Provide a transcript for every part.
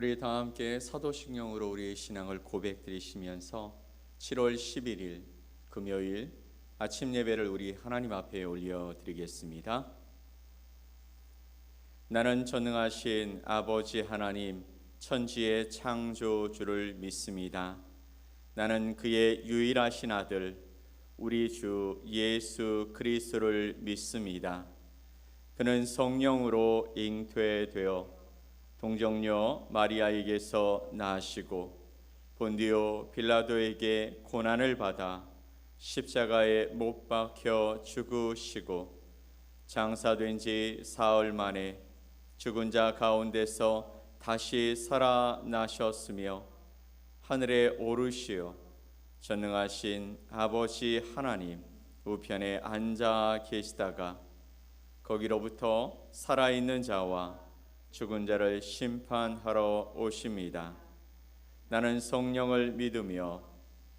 우리 다 함께 사도신경으로 우리의 신앙을 고백드리시면서 7월 11일 금요일 아침 예배를 우리 하나님 앞에 올려드리겠습니다. 나는 전능하신 아버지 하나님 천지의 창조주를 믿습니다. 나는 그의 유일하신 아들 우리 주 예수 그리스도를 믿습니다. 그는 성령으로 잉태되어 동정녀 마리아에게서 나시고 본디오 빌라도에게 고난을 받아 십자가에 못 박혀 죽으시고 장사된 지 사흘 만에 죽은 자 가운데서 다시 살아나셨으며 하늘에 오르시어 전능하신 아버지 하나님 우편에 앉아 계시다가 거기로부터 살아있는 자와 죽은 자를 심판하러 오십니다. 나는 성령을 믿으며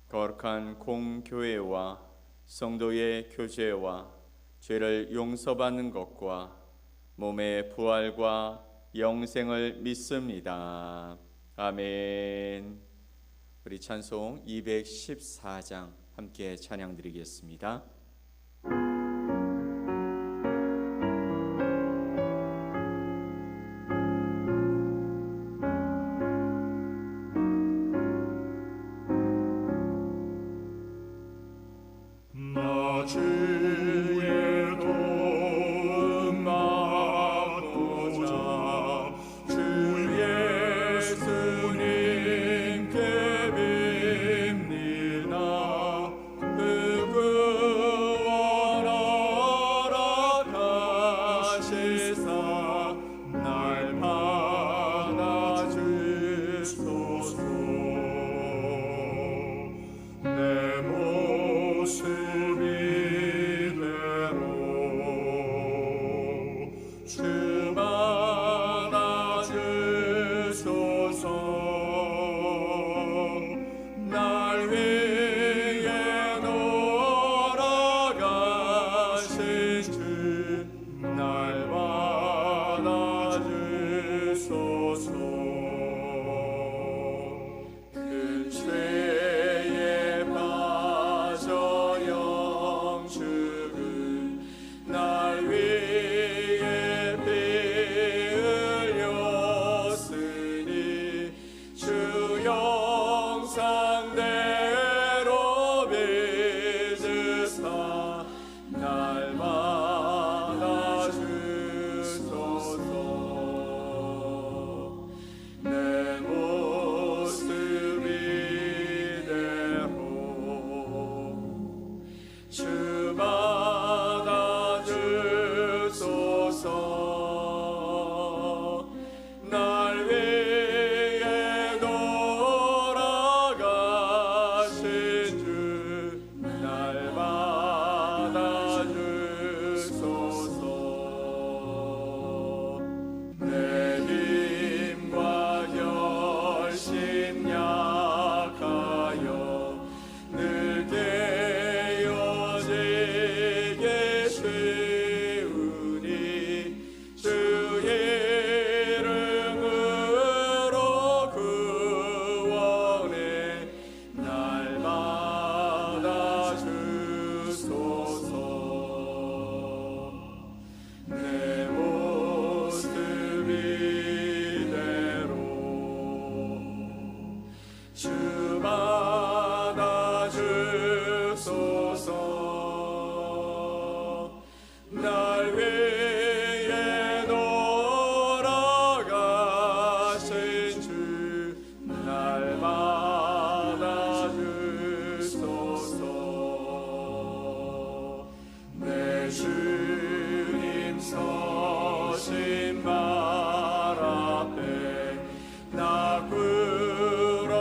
거룩한 공교회와 성도의 교제와 죄를 용서받는 것과 몸의 부활과 영생을 믿습니다. 아멘. 우리 찬송 214장 함께 찬양드리겠습니다. 나 구러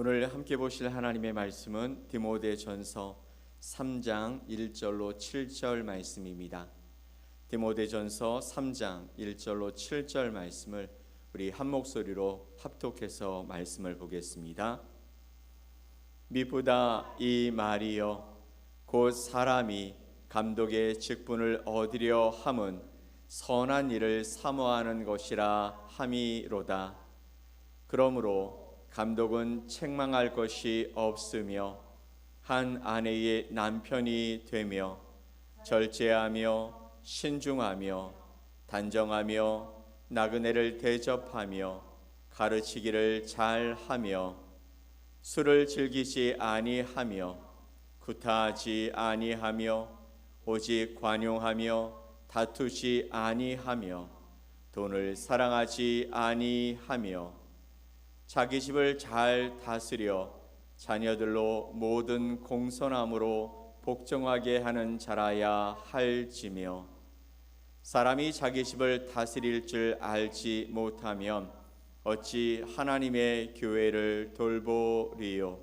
오늘 함께 보실 하나님의 말씀은 디모데전서 3장 1절로 7절 말씀입니다. 디모데전서 3장 1절로 7절 말씀을 우리 한 목소리로 합독해서 말씀을 보겠습니다. 미쁘다 이 말이여 곧 사람이 감독의 직분을 얻으려 함은 선한 일을 사모하는 것이라 함이로다. 그러므로 감독은 책망할 것이 없으며 한 아내의 남편이 되며 절제하며 신중하며 단정하며 나그네를 대접하며 가르치기를 잘하며 술을 즐기지 아니하며 구타하지 아니하며 오직 관용하며 다투지 아니하며 돈을 사랑하지 아니하며 자기 집을 잘 다스려 자녀들로 모든 공손함으로 복종하게 하는 자라야 할지며 사람이 자기 집을 다스릴 줄 알지 못하면 어찌 하나님의 교회를 돌보리요.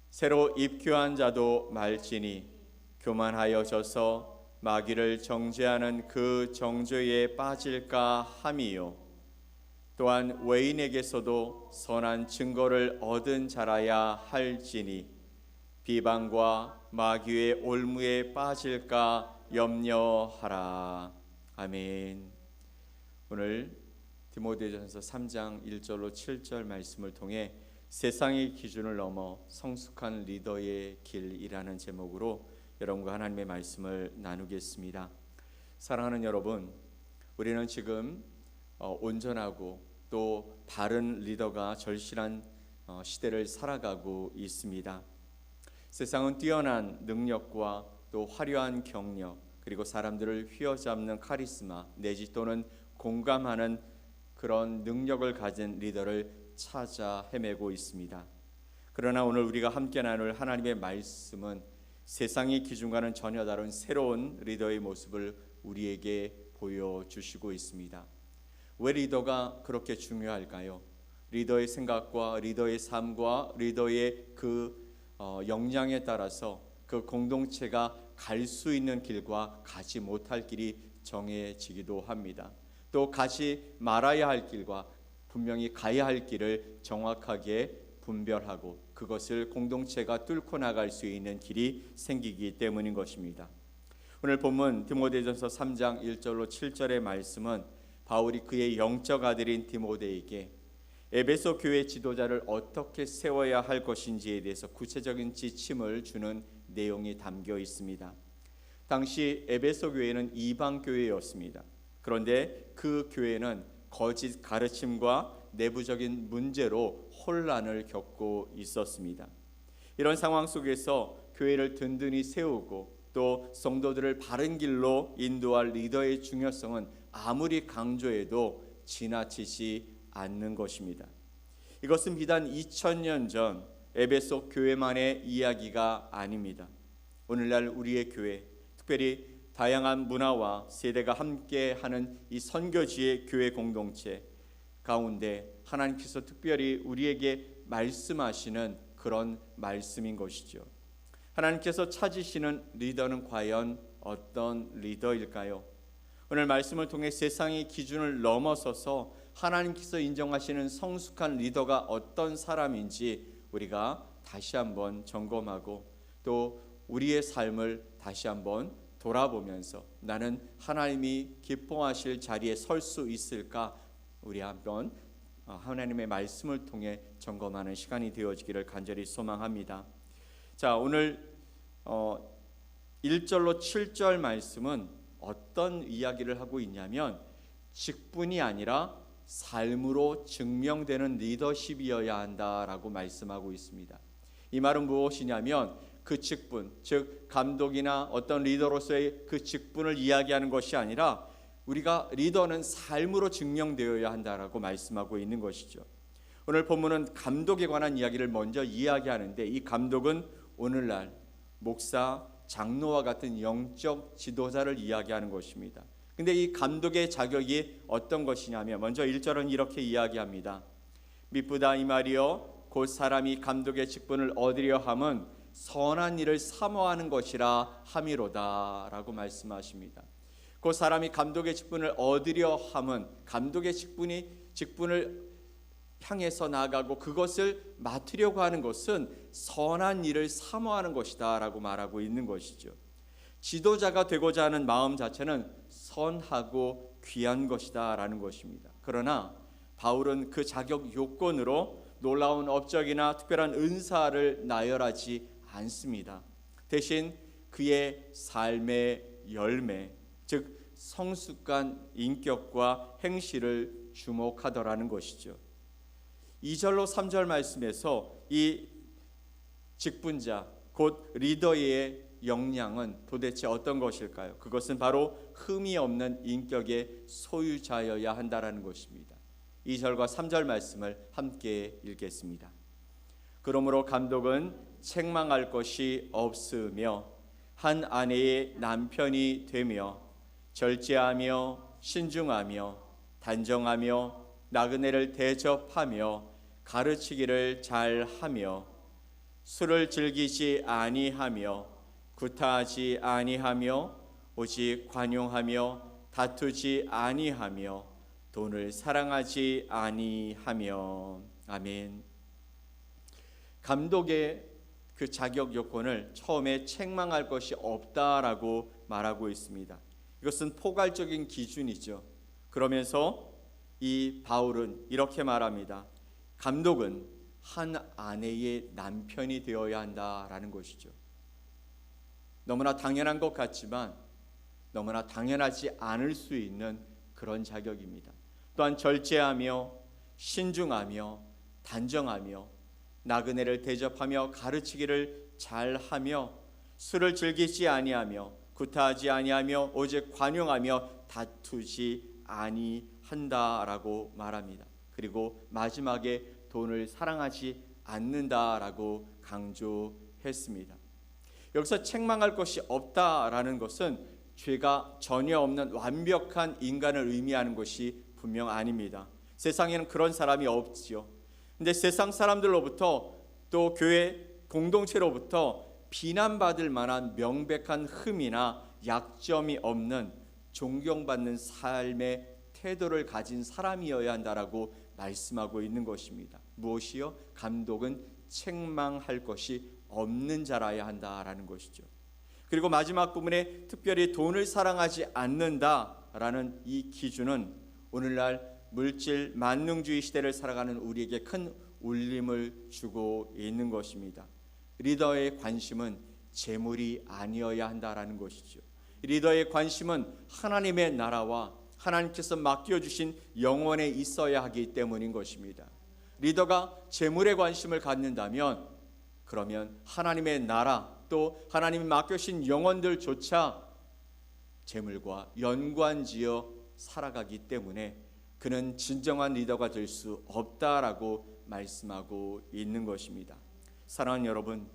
새로 입교한 자도 말지니 교만하여져서 마귀를 정죄하는 그 정죄에 빠질까 함이요. 또한 외인에게서도 선한 증거를 얻은 자라야 할지니 비방과 마귀의 올무에 빠질까 염려하라. 아멘. 오늘 디모데전서 3장 1절로 7절 말씀을 통해 세상의 기준을 넘어 성숙한 리더의 길이라는 제목으로 여러분과 하나님의 말씀을 나누겠습니다. 사랑하는 여러분, 우리는 지금 온전하고 또 바른 리더가 절실한 시대를 살아가고 있습니다. 세상은 뛰어난 능력과 또 화려한 경력, 그리고 사람들을 휘어잡는 카리스마 내지 또는 공감하는 그런 능력을 가진 리더를 찾아 헤매고 있습니다. 그러나 오늘 우리가 함께 나눌 하나님의 말씀은 세상의 기준과는 전혀 다른 새로운 리더의 모습을 우리에게 보여주시고 있습니다. 왜 리더가 그렇게 중요할까요? 리더의 생각과 리더의 삶과 리더의 그 역량에 따라서 그 공동체가 갈 수 있는 길과 가지 못할 길이 정해지기도 합니다. 또 가지 말아야 할 길과 분명히 가야 할 길을 정확하게 분별하고 그것을 공동체가 뚫고 나갈 수 있는 길이 생기기 때문인 것입니다. 오늘 본문 디모데전서 3장 1절로 7절의 말씀은 바울이 그의 영적 아들인 디모데에게 에베소 교회 지도자를 어떻게 세워야 할 것인지에 대해서 구체적인 지침을 주는 내용이 담겨 있습니다. 당시 에베소 교회는 이방 교회였습니다. 그런데 그 교회는 거짓 가르침과 내부적인 문제로 혼란을 겪고 있었습니다. 이런 상황 속에서 교회를 든든히 세우고 또 성도들을 바른 길로 인도할 리더의 중요성은 아무리 강조해도 지나치지 않는 것입니다. 이것은 비단 2000년 전 에베소 교회만의 이야기가 아닙니다. 오늘날 우리의 교회, 특별히 다양한 문화와 세대가 함께하는 이 선교지의 교회 공동체 가운데 하나님께서 특별히 우리에게 말씀하시는 그런 말씀인 것이죠. 하나님께서 찾으시는 리더는 과연 어떤 리더일까요? 오늘 말씀을 통해 세상의 기준을 넘어서서 하나님께서 인정하시는 성숙한 리더가 어떤 사람인지 우리가 다시 한번 점검하고 또 우리의 삶을 다시 한번 돌아보면서 나는 하나님이 기뻐하실 자리에 설 수 있을까 우리 한번 하나님의 말씀을 통해 점검하는 시간이 되어지기를 간절히 소망합니다. 자, 오늘 1절로 7절 말씀은 어떤 이야기를 하고 있냐면 직분이 아니라 삶으로 증명되는 리더십이어야 한다라고 말씀하고 있습니다. 이 말은 무엇이냐면 그 직분, 즉 감독이나 어떤 리더로서의 그 직분을 이야기하는 것이 아니라 우리가 리더는 삶으로 증명되어야 한다라고 말씀하고 있는 것이죠. 오늘 본문은 감독에 관한 이야기를 먼저 이야기하는데 이 감독은 오늘날 목사, 장로와 같은 영적 지도자를 이야기하는 것입니다. 근데 이 감독의 자격이 어떤 것이냐면 먼저 1절은 이렇게 이야기합니다. 미쁘다 이 말이여 곧 사람이 감독의 직분을 얻으려 함은 선한 일을 사모하는 것이라 함이로다 라고 말씀하십니다. 곧 사람이 감독의 직분을 얻으려 함은 감독의 직분을 향해서 나아가고 그것을 맡으려고 하는 것은 선한 일을 사모하는 것이다 라고 말하고 있는 것이죠. 지도자가 되고자 하는 마음 자체는 선하고 귀한 것이다 라는 것입니다. 그러나 바울은 그 자격 요건으로 놀라운 업적이나 특별한 은사를 나열하지 않습니다. 대신 그의 삶의 열매, 즉 성숙한 인격과 행실을 주목하더라는 것이죠. 2절로 3절 말씀에서 이 직분자 곧 리더의 역량은 도대체 어떤 것일까요? 그것은 바로 흠이 없는 인격의 소유자여야 한다라는 것입니다. 2절과 3절 말씀을 함께 읽겠습니다. 그러므로 감독은 책망할 것이 없으며 한 아내의 남편이 되며 절제하며 신중하며 단정하며 나그네를 대접하며 가르치기를 잘하며 술을 즐기지 아니하며 구타하지 아니하며 오직 관용하며 다투지 아니하며 돈을 사랑하지 아니하며. 아멘. 감독의 그 자격 요건을 처음에 책망할 것이 없다라고 말하고 있습니다. 이것은 포괄적인 기준이죠. 그러면서 이 바울은 이렇게 말합니다. 감독은 한 아내의 남편이 되어야 한다라는 것이죠. 너무나 당연한 것 같지만 너무나 당연하지 않을 수 있는 그런 자격입니다. 또한 절제하며 신중하며 단정하며 나그네를 대접하며 가르치기를 잘하며 술을 즐기지 아니하며 구타하지 아니하며 오직 관용하며 다투지 아니한다라고 말합니다. 그리고 마지막에 돈을 사랑하지 않는다라고 강조했습니다. 여기서 책망할 것이 없다라는 것은 죄가 전혀 없는 완벽한 인간을 의미하는 것이 분명 아닙니다. 세상에는 그런 사람이 없지요. 근데 세상 사람들로부터 또 교회 공동체로부터 비난받을 만한 명백한 흠이나 약점이 없는 존경받는 삶의 태도를 가진 사람이어야 한다라고 말씀하고 있는 것입니다. 무엇이요? 감독은 책망할 것이 없는 자라야 한다라는 것이죠. 그리고 마지막 부분에 특별히 돈을 사랑하지 않는다라는 이 기준은 오늘날 물질 만능주의 시대를 살아가는 우리에게 큰 울림을 주고 있는 것입니다. 리더의 관심은 재물이 아니어야 한다라는 것이죠. 리더의 관심은 하나님의 나라와 하나님께서 맡겨주신 영혼에 있어야 하기 때문인 것입니다. 리더가 재물에 관심을 갖는다면 그러면 하나님의 나라 또 하나님이 맡겨주신 영혼들조차 재물과 연관지어 살아가기 때문에 그는 진정한 리더가 될 수 없다라고 말씀하고 있는 것입니다. 사랑하는 여러분,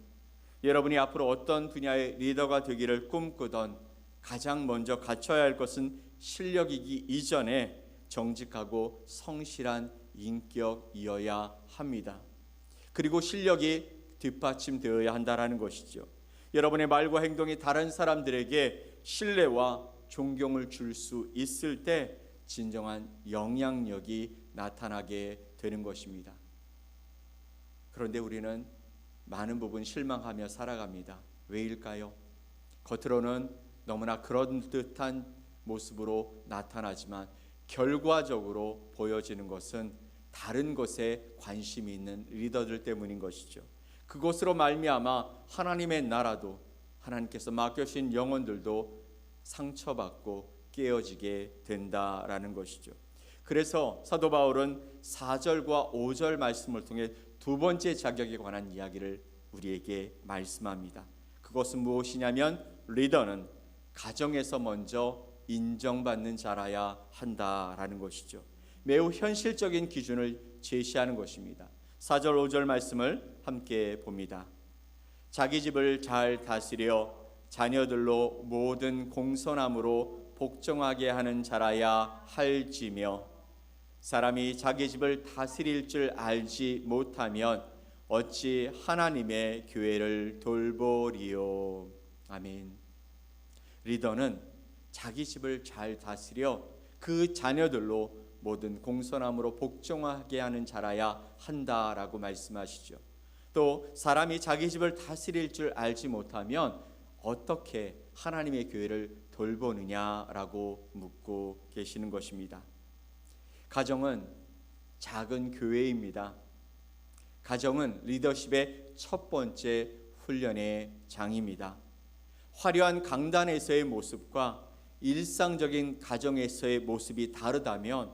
여러분이 앞으로 어떤 분야의 리더가 되기를 꿈꾸던 가장 먼저 갖춰야 할 것은 실력이기 이전에 정직하고 성실한 인격이어야 합니다. 그리고 실력이 뒷받침되어야 한다라는 것이죠. 여러분의 말과 행동이 다른 사람들에게 신뢰와 존경을 줄 수 있을 때 진정한 영향력이 나타나게 되는 것입니다. 그런데 우리는 많은 부분 실망하며 살아갑니다. 왜일까요? 겉으로는 너무나 그런 듯한 모습으로 나타나지만 결과적으로 보여지는 것은 다른 것에 관심이 있는 리더들 때문인 것이죠. 그것으로 말미암아 하나님의 나라도 하나님께서 맡겨주신 영혼들도 상처받고 깨어지게 된다라는 것이죠. 그래서 사도 바울은 4절과 5절 말씀을 통해 두 번째 자격에 관한 이야기를 우리에게 말씀합니다. 그것은 무엇이냐면 리더는 가정에서 먼저 인정받는 자라야 한다라는 것이죠. 매우 현실적인 기준을 제시하는 것입니다. 4절 5절 말씀을 함께 봅니다. 자기 집을 잘 다스려 자녀들로 모든 공손함으로 복종하게 하는 자라야 할지며 사람이 자기 집을 다스릴 줄 알지 못하면 어찌 하나님의 교회를 돌보리요. 아멘. 리더는 자기 집을 잘 다스려 그 자녀들로 모든 공손함으로 복종하게 하는 자라야 한다라고 말씀하시죠. 또 사람이 자기 집을 다스릴 줄 알지 못하면 어떻게 하나님의 교회를 돌보느냐라고 묻고 계시는 것입니다. 가정은 작은 교회입니다. 가정은 리더십의 첫 번째 훈련의 장입니다. 화려한 강단에서의 모습과 일상적인 가정에서의 모습이 다르다면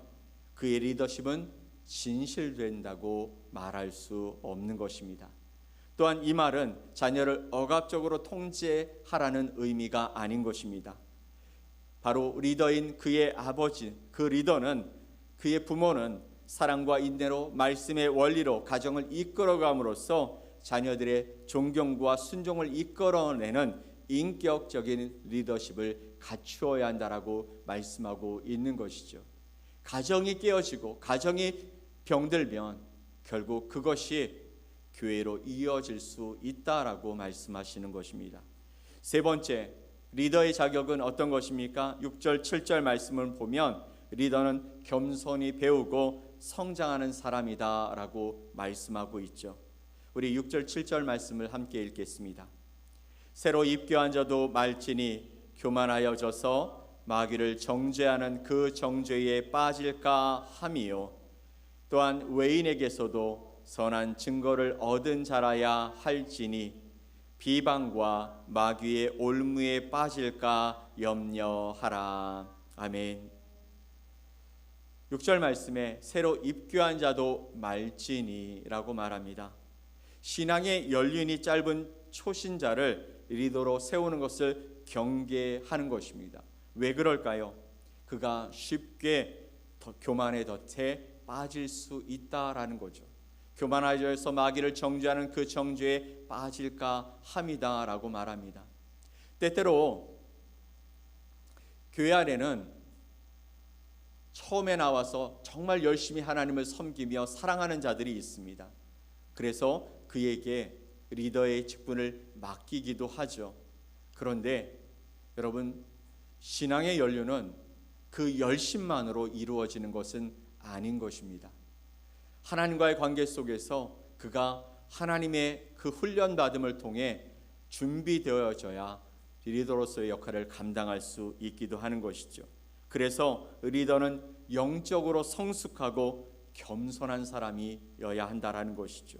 그의 리더십은 진실된다고 말할 수 없는 것입니다. 또한 이 말은 자녀를 억압적으로 통제하라는 의미가 아닌 것입니다. 바로 리더인 그의 아버지, 그 리더는, 그의 부모는 사랑과 인내로 말씀의 원리로 가정을 이끌어감으로써 자녀들의 존경과 순종을 이끌어내는 인격적인 리더십을 갖추어야 한다라고 말씀하고 있는 것이죠. 가정이 깨어지고 가정이 병들면 결국 그것이 교회로 이어질 수 있다라고 말씀하시는 것입니다. 세 번째, 리더의 자격은 어떤 것입니까? 6절 7절 말씀을 보면 리더는 겸손히 배우고 성장하는 사람이다 라고 말씀하고 있죠. 우리 6절 7절 말씀을 함께 읽겠습니다. 새로 입교한 자도 말지니 교만하여져서 마귀를 정죄하는 그 정죄에 빠질까 함이요, 또한 외인에게서도 선한 증거를 얻은 자라야 할지니 비방과 마귀의 올무에 빠질까 염려하라. 아멘. 6절 말씀에 새로 입교한 자도 말지니라고 말합니다. 신앙의 연륜이 짧은 초신자를 리더로 세우는 것을 경계하는 것입니다. 왜 그럴까요? 그가 쉽게 교만의 덫에 빠질 수 있다라는 거죠. 교만하여서 마귀를 정죄하는 그 정죄에 빠질까 함이다라고 말합니다. 때때로 교회 안에는 처음에 나와서 정말 열심히 하나님을 섬기며 사랑하는 자들이 있습니다. 그래서 그에게 리더의 직분을 맡기기도 하죠. 그런데 여러분, 신앙의 연륜은 그 열심만으로 이루어지는 것은 아닌 것입니다. 하나님과의 관계 속에서 그가 하나님의 그 훈련받음을 통해 준비되어져야 리더로서의 역할을 감당할 수 있기도 하는 것이죠. 그래서 리더는 영적으로 성숙하고 겸손한 사람이어야 한다라는 것이죠.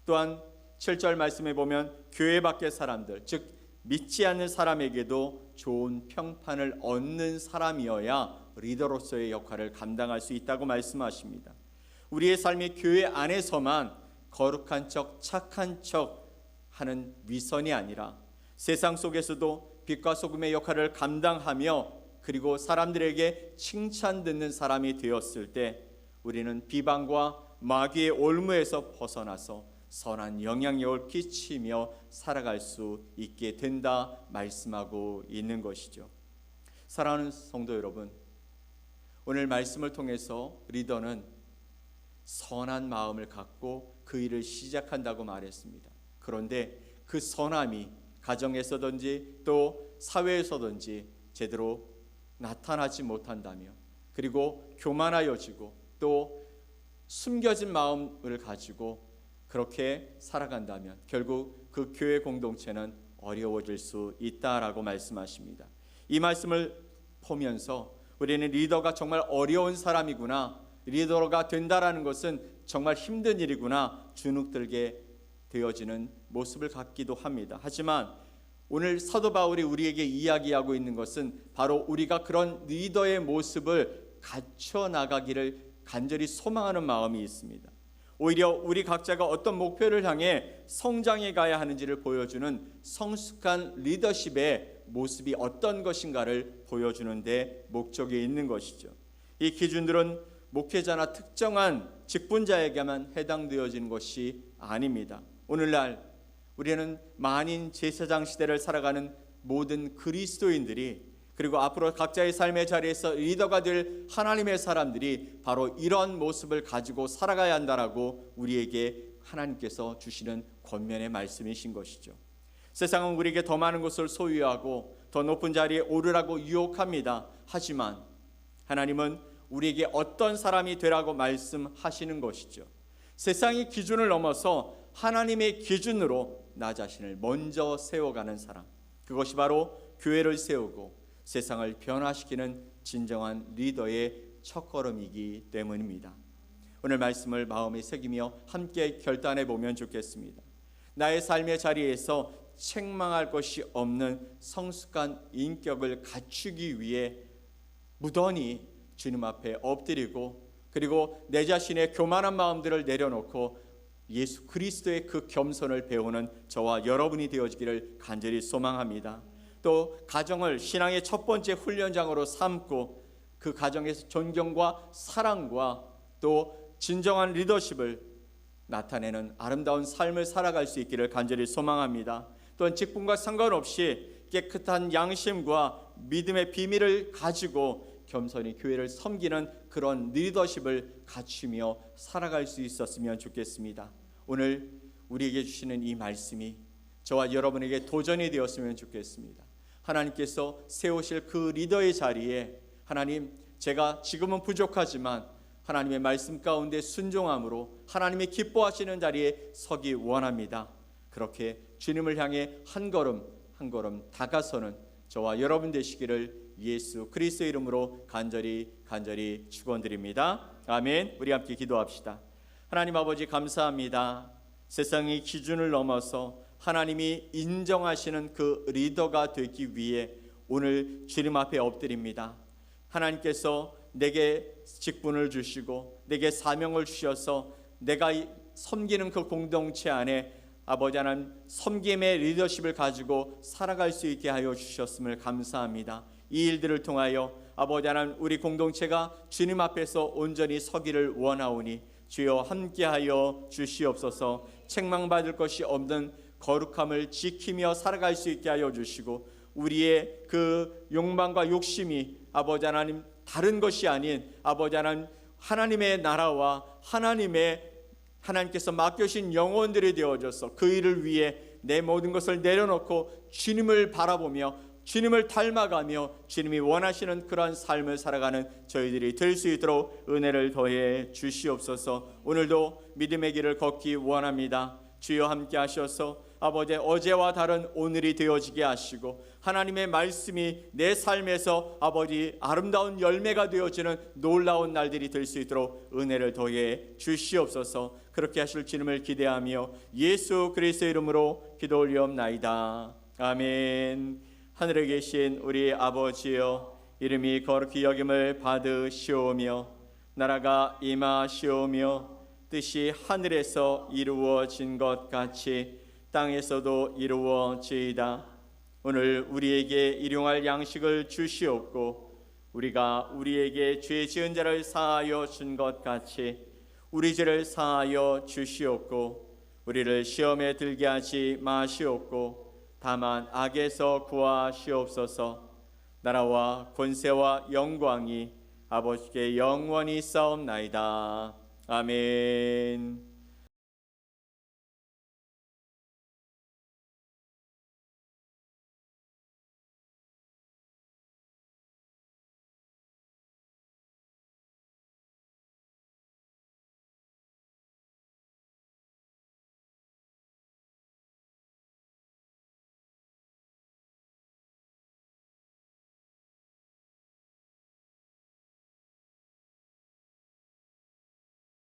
또한 7절 말씀에 보면 교회 밖의 사람들, 즉 믿지 않는 사람에게도 좋은 평판을 얻는 사람이어야 리더로서의 역할을 감당할 수 있다고 말씀하십니다. 우리의 삶이 교회 안에서만 거룩한 척, 착한 척 하는 위선이 아니라 세상 속에서도 빛과 소금의 역할을 감당하며 그리고 사람들에게 칭찬 듣는 사람이 되었을 때 우리는 비방과 마귀의 올무에서 벗어나서 선한 영향력을 끼치며 살아갈 수 있게 된다 말씀하고 있는 것이죠. 사랑하는 성도 여러분, 오늘 말씀을 통해서 리더는 선한 마음을 갖고 그 일을 시작한다고 말했습니다. 그런데 그 선함이 가정에서든지 또 사회에서든지 제대로 나타나지 못한다면, 그리고 교만하여지고 또 숨겨진 마음을 가지고 그렇게 살아간다면 결국 그 교회 공동체는 어려워질 수 있다라고 말씀하십니다. 이 말씀을 보면서 우리는 리더가 정말 어려운 사람이구나, 리더가 된다라는 것은 정말 힘든 일이구나 주눅들게 되어지는 모습을 갖기도 합니다. 하지만 오늘 사도 바울이 우리에게 이야기하고 있는 것은 바로 우리가 그런 리더의 모습을 갖춰 나가기를 간절히 소망하는 마음이 있습니다. 오히려 우리 각자가 어떤 목표를 향해 성장해 가야 하는지를 보여주는 성숙한 리더십의 모습이 어떤 것인가를 보여주는 데 목적이 있는 것이죠. 이 기준들은 목회자나 특정한 직분자에게만 해당되어지는 것이 아닙니다. 오늘날 우리는 만인 제사장 시대를 살아가는 모든 그리스도인들이, 그리고 앞으로 각자의 삶의 자리에서 리더가 될 하나님의 사람들이 바로 이런 모습을 가지고 살아가야 한다라고 우리에게 하나님께서 주시는 권면의 말씀이신 것이죠. 세상은 우리에게 더 많은 것을 소유하고 더 높은 자리에 오르라고 유혹합니다. 하지만 하나님은 우리에게 어떤 사람이 되라고 말씀하시는 것이죠. 세상의 기준을 넘어서 하나님의 기준으로 나 자신을 먼저 세워가는 사람, 그것이 바로 교회를 세우고 세상을 변화시키는 진정한 리더의 첫걸음이기 때문입니다. 오늘 말씀을 마음에 새기며 함께 결단해 보면 좋겠습니다. 나의 삶의 자리에서 책망할 것이 없는 성숙한 인격을 갖추기 위해 무던히 주님 앞에 엎드리고, 그리고 내 자신의 교만한 마음들을 내려놓고 예수 그리스도의 그 겸손을 배우는 저와 여러분이 되어지기를 간절히 소망합니다. 또 가정을 신앙의 첫 번째 훈련장으로 삼고 그 가정에서 존경과 사랑과 또 진정한 리더십을 나타내는 아름다운 삶을 살아갈 수 있기를 간절히 소망합니다. 또한 직분과 상관없이 깨끗한 양심과 믿음의 비밀을 가지고 겸손히 교회를 섬기는 그런 리더십을 갖추며 살아갈 수 있었으면 좋겠습니다. 오늘 우리에게 주시는 이 말씀이 저와 여러분에게 도전이 되었으면 좋겠습니다. 하나님께서 세우실 그 리더의 자리에 하나님, 제가 지금은 부족하지만 하나님의 말씀 가운데 순종함으로 하나님이 기뻐하시는 자리에 서기 원합니다. 그렇게 주님을 향해 한 걸음 한 걸음 다가서는 저와 여러분 되시기를 예수 그리스도의 이름으로 간절히 축원드립니다. 아멘. 우리 함께 기도합시다. 하나님 아버지, 감사합니다. 세상의 기준을 넘어서 하나님이 인정하시는 그 리더가 되기 위해 오늘 주님 앞에 엎드립니다. 하나님께서 내게 직분을 주시고 내게 사명을 주셔서 내가 섬기는 그 공동체 안에 아버지 하나님 섬김의 리더십을 가지고 살아갈 수 있게 하여 주셨음을 감사합니다. 이 일들을 통하여 아버지 하나님 우리 공동체가 주님 앞에서 온전히 서기를 원하오니 주여 함께하여 주시옵소서. 책망받을 것이 없는 거룩함을 지키며 살아갈 수 있게 하여 주시고 우리의 그 욕망과 욕심이 아버지 하나님 다른 것이 아닌 아버지 하나님 하나님의 나라와 하나님께서 맡겨신 영혼들이 되어져서 그 일을 위해 내 모든 것을 내려놓고 주님을 바라보며 주님을 닮아가며 주님이 원하시는 그러한 삶을 살아가는 저희들이 될 수 있도록 은혜를 더해 주시옵소서. 오늘도 믿음의 길을 걷기 원합니다. 주여 함께 하셔서 아버지 어제와 다른 오늘이 되어지게 하시고 하나님의 말씀이 내 삶에서 아버지 아름다운 열매가 되어지는 놀라운 날들이 될 수 있도록 은혜를 더해 주시옵소서. 그렇게 하실 주님을 기대하며 예수 그리스도의 이름으로 기도 올리옵나이다. 아멘. 하늘에 계신 우리 아버지여, 이름이 거룩히 여김을 받으시오며 나라가 임하시오며 뜻이 하늘에서 이루어진 것 같이 땅에서도 이루어지이다. 오늘 우리에게 일용할 양식을 주시옵고 우리가 우리에게 죄 지은 자를 사하여 준 것 같이 우리 죄를 사하여 주시옵고 우리를 시험에 들게 하지 마시옵고 다만 악에서 구하시옵소서. 나라와 권세와 영광이 아버지께 영원히 싸움나이다. 아멘.